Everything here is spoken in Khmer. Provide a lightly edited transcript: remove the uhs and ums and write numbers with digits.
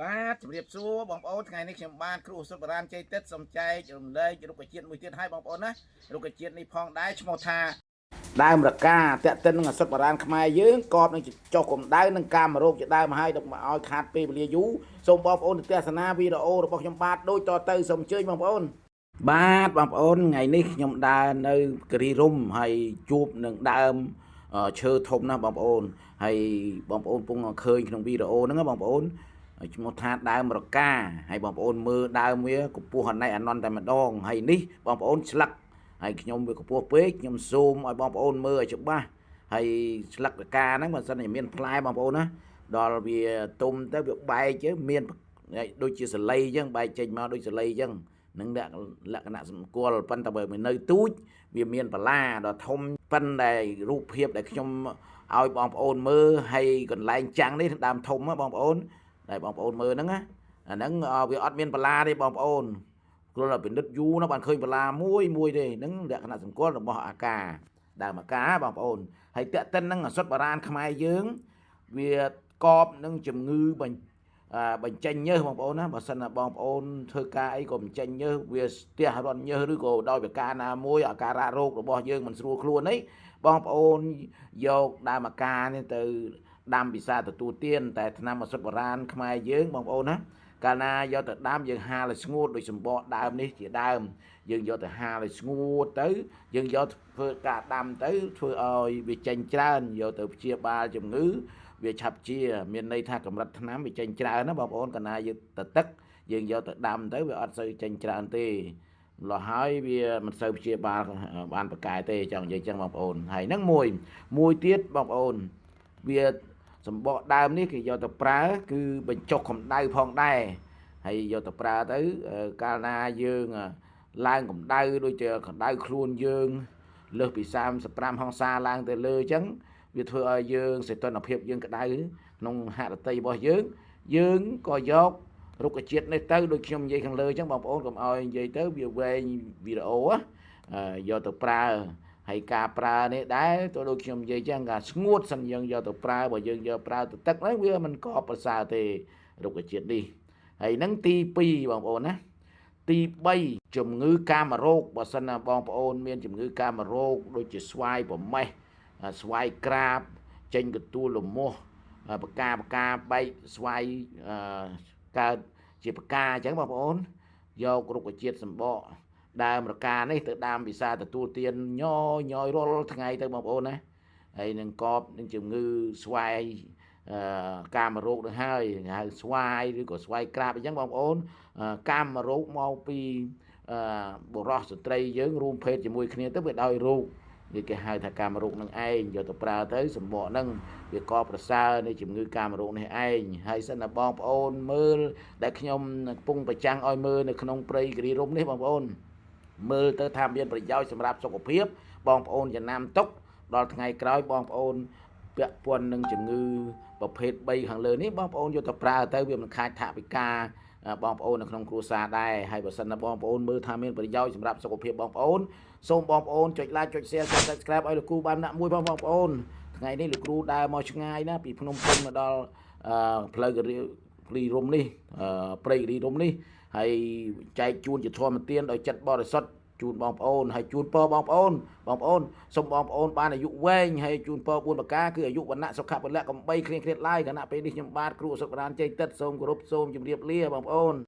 បាទជំរាបសួរបងប្អូនថ្ងៃនេះខ្ញុំបានគ្រូសុទ្ធបរានជ័យទឹកសំចែករំលែករុក្ខជាតិមួយទៀតឲ្យបងប្អូនណារុក្ខជាតិនេះផងដែរឈ្មោះថាដើមរកាតេតិននឹងសុទ្ធបរានខ្មែរយើងកបនឹងចុះកម្ដៅនឹងកាមរោគជាដើមឲ្យដល់មកឲ្យខាតពេលវេលាយូរសូមបងប្អូនទស្សនាវីដេអូរបស់ខ្ញុំបាទដូចតទៅសូមអញ្ជើញបងប្អូនបាទបងប្អូនថ្ងៃនេះខ្ញុំដើរនៅគិរីរម្យហើយជួបនឹងដើមឈើធំណាស់បងប្អូនហើយបងប្អូនពងឃើញក្នុងវីដេអូហ្នឹងបងប្អូនឈ្មោះថាដើមរកាហើយបងប្អូនមើលដើមវាកម្ពស់អណេះអណន់តែម្ដងហើយនេះបងប្អូនស្លឹកហើយខ្ញុំវាកម្ពស់ពេកខ្ញុំซูមឲ្យបងប្អូនមើលឲ្យច្បាស់ហើយស្លឹករកាហ្នឹងបើសិនជាមានផ្លែបងប្អូនណាដល់វាទុំទៅវាបែកទៅមានដូចជាសលៃអញ្ចឹងបែកចេញមកដូចសលៃអញ្ចឹងនឹងលក្ខណៈសម្គាល់ប៉ុន្តែបើនៅទូចវាមានបលាដល់ធំប៉ុន្តែរូបភាពដែលខ្ញុំឲ្យបងប្អូនមើលហើយកន្លែងចាំងនេះដើមធំបងប្អូនដែលបងប្អូនមើលហ្នឹងណាអាហ្នឹងវាអត់មានបលាទេបងប្អូនគ្រាន់តែពិនិត្យយូរណាស់បានឃើញបលាមួយទេហ្នឹងលក្ខណៈសម្គាល់របស់អាកាដើមអាកាបងប្អូនហើយតេតិនហ្នឹងសុទ្ធបរានខ្មែរយើងវាកបនឹងជំងឺបញ្ចេញញើសបងប្អូនណាបើសិនណាបងប្អូនធ្វើការអីក៏បញ្ចេញញើសវាស្ទះរន់ញើសឬក៏ដោយប្រការណាមួយអាការៈរោគរបស់យើងមិនស្រួលខ្លួនអីបងប្អូនយកដើមអាកានេះទៅដាំពិសាទទួលទានតែថ្នាំសុទ្ធបរានខ្មែរយើងបងប្អូនណាកាលណាយកទៅដាំយើងហាលឲ្យស្ងួតដូចសម្បកដើមនេះជាដើមយើងយកទៅហាលឲ្យស្ងួតទៅយើងយកធ្វើការដាំទៅធ្វើឲ្យវាចេញច្រើនយកទៅព្យាបាលជំងឺវាឆាប់ជាមានន័យថាកម្រិតថ្នាំវាចេញច្រើនណាបងប្អូនកាលណាយើងទៅទឹកយើងយកទៅដាំទៅវាអត់សូវចេញច្រើនទេម្ល៉េះហើយវាមិនសូវព្យាបាលបានប្រកែទេចង់និយាយចឹងបងប្អូនហើយហ្នឹងមួយទៀតបងប្អូនវាសម្បកដើមនេះគេយកទៅប្រើគឺបញ្ចុះកម្ដៅផងដែរហើយយកទៅប្រើទៅកាលណាយើងឡើងកម្ដៅដូចជាកម្ដៅខ្លួនយើងលើសពី35អង្សាឡើងទៅលើអញ្ចឹងវាធ្វើឲ្យយើងសីតុណ្ហភាពយើងក្ដៅក្នុងហឫទ័យរបស់យើងក៏យករុក្ខជាតិនេះទៅដូចខ្ញុំនិយាយខាងលើអញ្ចឹងបងប្អូនកុំឲ្យនិយាយទៅវាវែងវីដេអូយកទៅប្រើហើយការប្រើនេះដែរទៅដូចខ្ញុំនិយាយចឹងការស្ងួតសិនយើងយកទៅប្រើបើយើងយកប្រើទៅទឹកហ្នឹងវាមិនកប្រសើរទេរុក្ខជាតិនេះហើយហ្នឹងទី2បងប្អូនណាទី3ជំងឺកាមរោគបើសិនណាបងប្អូនមានជំងឺកាមរោគដូចជាស្វាយប្រមេះស្វាយក្រាបចេញកទួលលមាស់បកាបែកស្វាយកើតជាបកាអញ្ចឹងបងប្អូនយករុក្ខជាតិសម្បកដើមរកានេះទៅដាំពិសាទទួលទានញយរាល់ថ្ងៃទៅបងប្អូនណាហើយនឹងកបនឹងជំងឺស្វាយកាមរោគនឹងហើយហៅស្វាយឬក៏ស្វាយក្រាបអញ្ចឹងបងប្អូនកាមរោគមកពីបុរសស្ត្រីយើងរួមភេទជាមួយគ្នាទៅវាដោយរោគគេហៅថាកាមរោគនឹងឯងយកទៅប្រើទៅសម្បកហ្នឹងវាក៏ប្រសើរនៃជំងឺកាមរោគនេះឯងហើយសិនណាបងប្អូនមើលដែលខ្ញុំកំពុងប្រចាំងឲ្យមើលនៅក្នុងព្រៃគិរីរម្យនេះបងប្អូនមើលទៅថាមានប្រយោជន៍សម្រាប់សុខភាពបងប្អូនចំណាំទុកដល់ថ្ងៃក្រោយបងប្អូនពាក់ព័ន្ធនឹងជំងឺប្រភេទ3ខាងលើនេះបងប្អូនយកទៅប្រើទៅវាមិនខាតថវិកាបងប្អូននៅក្នុងគ្រួសារដែរហើយបើសិនណាបងប្អូនមើលថាមានប្រយោជន៍សម្រាប់សុខភាពបងប្អូនសូមបងប្អូនចុច like ចុច share ចុច subscribe ឲ្យលោកគ្រូបានដាក់មួយបងប្អូនថ្ងៃនេះលោកគ្រូដើរមកឆ្ងាយណាពីភ្នំពេញមកដល់ផ្លូវគិរីរម្យនេះព្រៃគិរីរម្យនេះហើយចែកជូនជាធម្មទានដោយចិត្តបរិសុទ្ធជូនបងប្អូនហើយជូនពរបងប្អូនសូមបងប្អូនបានអាយុវែងហើយជូនពរ4ប្រការគឺអាយុវណ្ណៈសុខៈពលៈកំបីគ្រៀងគ្រៀតឡើយគណៈពេលនេះខ្ញុំបាទគ្រូសុខបរានជ័យទឹកសូមគោរពសូមជម្រាបលាបងប្អូន